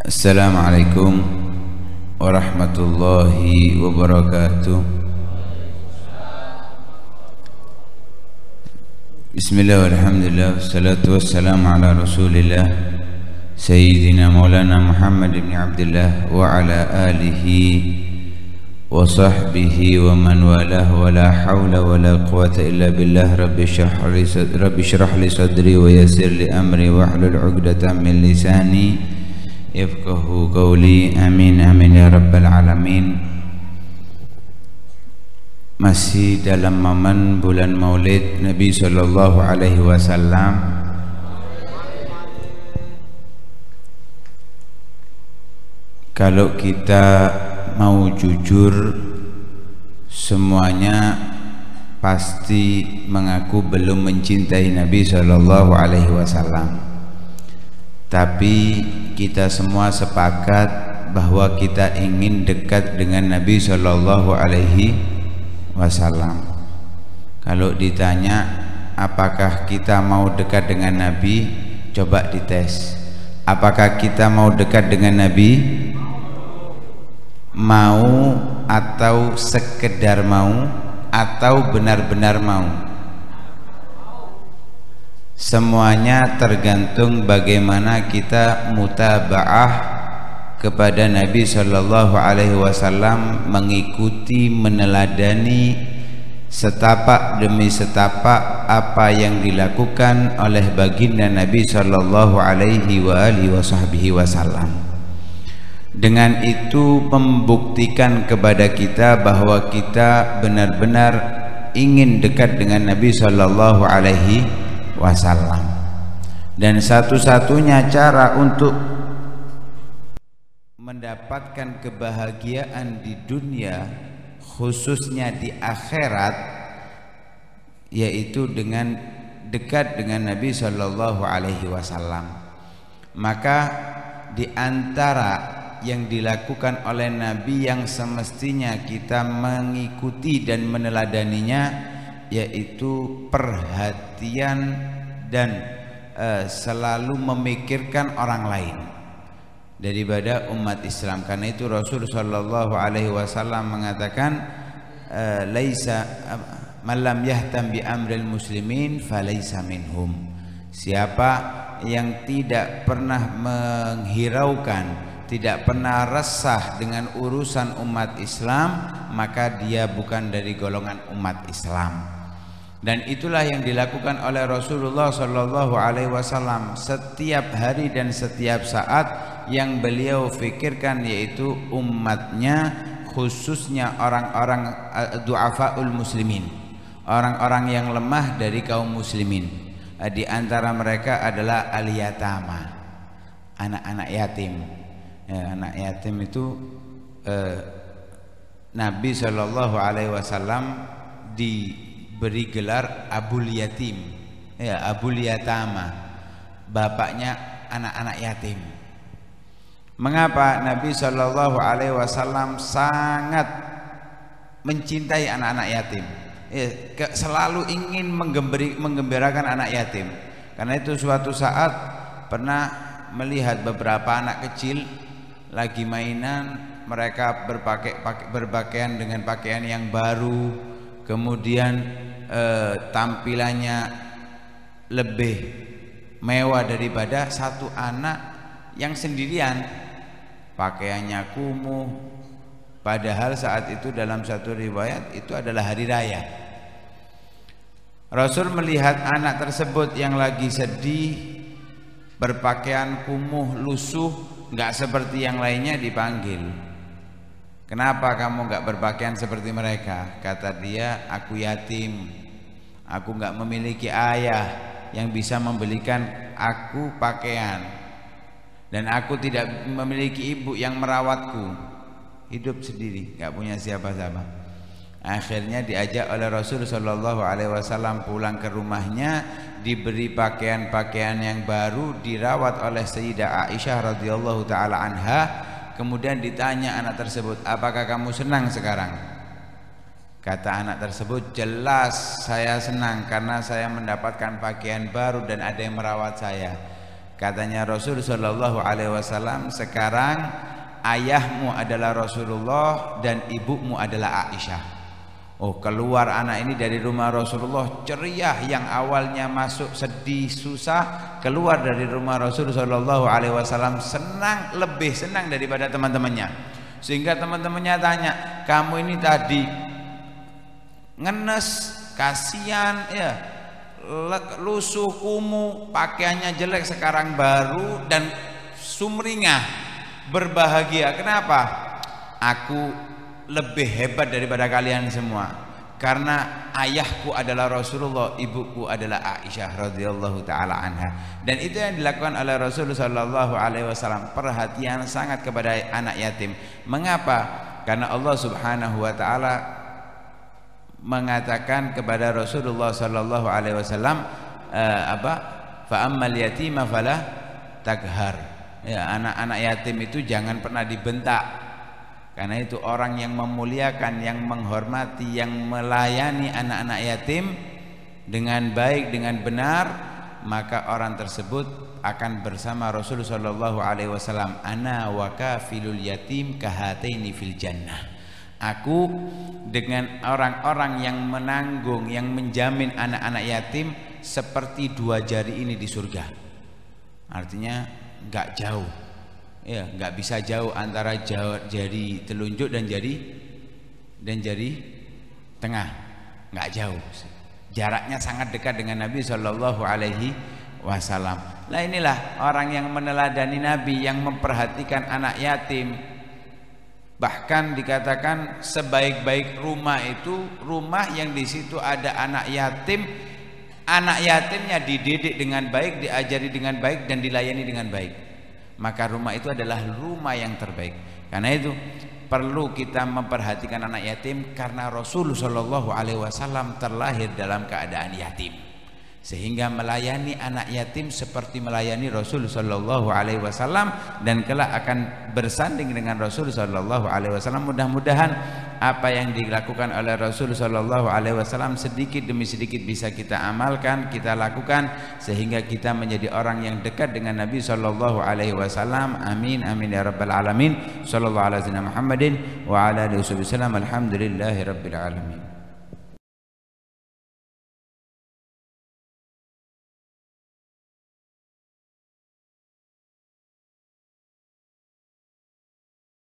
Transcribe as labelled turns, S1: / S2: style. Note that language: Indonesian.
S1: Assalamualaikum warahmatullahi wabarakatuh. Bismillah walhamdulillah wassalatu wassalamu ala rasulillah Sayyidina maulana Muhammad ibn Abdullah wa ala alihi wa sahbihi wa man walah wa la hawla wa la quwata illa billah. Rabbi syrah li sadri wa yassir li amri wa hlul 'uqdatam min lisani yafqahu qawli. Amin amin ya rabbal alamin. Masih dalam momen bulan Maulid Nabi sallallahu alaihi wasallam. Kalau kita mau jujur, semuanya pasti mengaku belum mencintai Nabi sallallahu alaihi wasallam. Tapi kita semua sepakat bahwa kita ingin dekat dengan Nabi sallallahu alaihi wasallam. Kalau ditanya apakah kita mau dekat dengan Nabi, coba dites. Apakah kita mau dekat dengan Nabi? Mau atau sekedar mau atau benar-benar mau? Semuanya tergantung bagaimana kita mutaba'ah kepada Nabi sallallahu alaihi wasallam, mengikuti, meneladani setapak demi setapak apa yang dilakukan oleh baginda Nabi sallallahu alaihi wasallam. Dengan itu membuktikan kepada kita bahwa kita benar-benar ingin dekat dengan Nabi sallallahu alaihi wasallam. Dan satu-satunya cara untuk mendapatkan kebahagiaan di dunia, khususnya di akhirat, yaitu dengan dekat dengan Nabi sallallahu alaihi wasallam. Maka di antara yang dilakukan oleh Nabi yang semestinya kita mengikuti dan meneladaninya, yaitu perhatian dan selalu memikirkan orang lain daripada umat Islam. Karena itu Rasul sallallahu alaihi wasallam mengatakan, laisa man lam yahtam bi amril muslimin falaisa minhum. Siapa yang tidak pernah menghiraukan, tidak pernah resah dengan urusan umat Islam, maka dia bukan dari golongan umat Islam. Dan itulah yang dilakukan oleh Rasulullah sallallahu alaihi wasallam setiap hari dan setiap saat. Yang beliau fikirkan yaitu umatnya, khususnya orang-orang du'afaul muslimin, orang-orang yang lemah dari kaum muslimin. Di antara mereka adalah al-yatama, anak-anak yatim. Anak yatim itu Nabi sallallahu alaihi wasallam diberi gelar Abul Yatim, Abul Yatama, bapaknya anak-anak yatim. Mengapa Nabi sallallahu alaihi wasallam sangat mencintai anak-anak yatim? Selalu ingin menggembirakan anak yatim. Karena itu suatu saat pernah melihat beberapa anak kecil lagi mainan, mereka berpakaian dengan pakaian yang baru, kemudian tampilannya lebih mewah daripada satu anak yang sendirian, pakaiannya kumuh, padahal saat itu dalam satu riwayat itu adalah hari raya. Rasul melihat anak tersebut yang lagi sedih, berpakaian kumuh, lusuh, nggak seperti yang lainnya, dipanggil. Kenapa kamu nggak berpakaian seperti mereka? Kata dia, aku yatim, aku nggak memiliki ayah yang bisa membelikan aku pakaian, dan aku tidak memiliki ibu yang merawatku, hidup sendiri, nggak punya siapa-siapa. Akhirnya diajak oleh Rasul sallallahu alaihi wasallam pulang ke rumahnya, diberi pakaian-pakaian yang baru, dirawat oleh Sayyidah Aisyah radhiyallahu taala anha. Kemudian ditanya anak tersebut, apakah kamu senang sekarang? Kata anak tersebut, jelas saya senang karena saya mendapatkan pakaian baru dan ada yang merawat saya. Katanya Rasul sallallahu alaihi wasallam, sekarang ayahmu adalah Rasulullah dan ibumu adalah Aisyah. Oh, keluar anak ini dari rumah Rasulullah ceria, yang awalnya masuk sedih susah, keluar dari rumah Rasul sallallahu alaihi wasallam senang, lebih senang daripada teman-temannya. Sehingga teman-temannya tanya, "Kamu ini tadi ngenes, kasihan ya, lusuh kumuh, pakaiannya jelek, sekarang baru dan sumringah, berbahagia. Kenapa? Aku lebih hebat daripada kalian semua, karena ayahku adalah Rasulullah, ibuku adalah Aisyah radhiyallahu taala anha." Dan itu yang dilakukan oleh Rasul sallallahu alaihi wasallam, perhatian sangat kepada anak yatim. Mengapa? Karena Allah Subhanahu wa taala mengatakan kepada Rasulullah sallallahu alaihi wasallam, fa ammal yatima fala taghar. Ya, anak-anak yatim itu jangan pernah dibentak. Karena itu orang yang memuliakan, yang menghormati, yang melayani anak-anak yatim dengan baik, dengan benar, maka orang tersebut akan bersama Rasul sallallahu alaihi wasallam, ana wa kafilul yatim kahataini fil jannah. Aku dengan orang-orang yang menanggung, yang menjamin anak-anak yatim seperti dua jari ini di surga. Artinya enggak jauh. Ya, nggak bisa jauh antara jari telunjuk dan jari tengah, nggak jauh. Jaraknya sangat dekat dengan Nabi Shallallahu Alaihi Wasallam. Nah, inilah orang yang meneladani Nabi, yang memperhatikan anak yatim. Bahkan dikatakan sebaik-baik rumah itu rumah yang di situ ada anak yatim. Anak yatimnya dididik dengan baik, diajari dengan baik, dan dilayani dengan baik. Maka rumah itu adalah rumah yang terbaik. Karena itu perlu kita memperhatikan anak yatim, karena Rasul sallallahu alaihi wasallam terlahir dalam keadaan yatim, sehingga melayani anak yatim seperti melayani Rasul sallallahu alaihi wasallam, dan kelak akan bersanding dengan Rasul sallallahu alaihi wasallam. Mudah-mudahan apa yang dilakukan oleh Rasul sallallahu alaihi wasallam sedikit demi sedikit bisa kita amalkan, kita lakukan, sehingga kita menjadi orang yang dekat dengan Nabi sallallahu alaihi wasallam. Amin amin ya rabbal alamin. Sallallahu alaihi wasallam Muhammadin wa ala alihi wasallam. Alhamdulillahi rabbil alamin.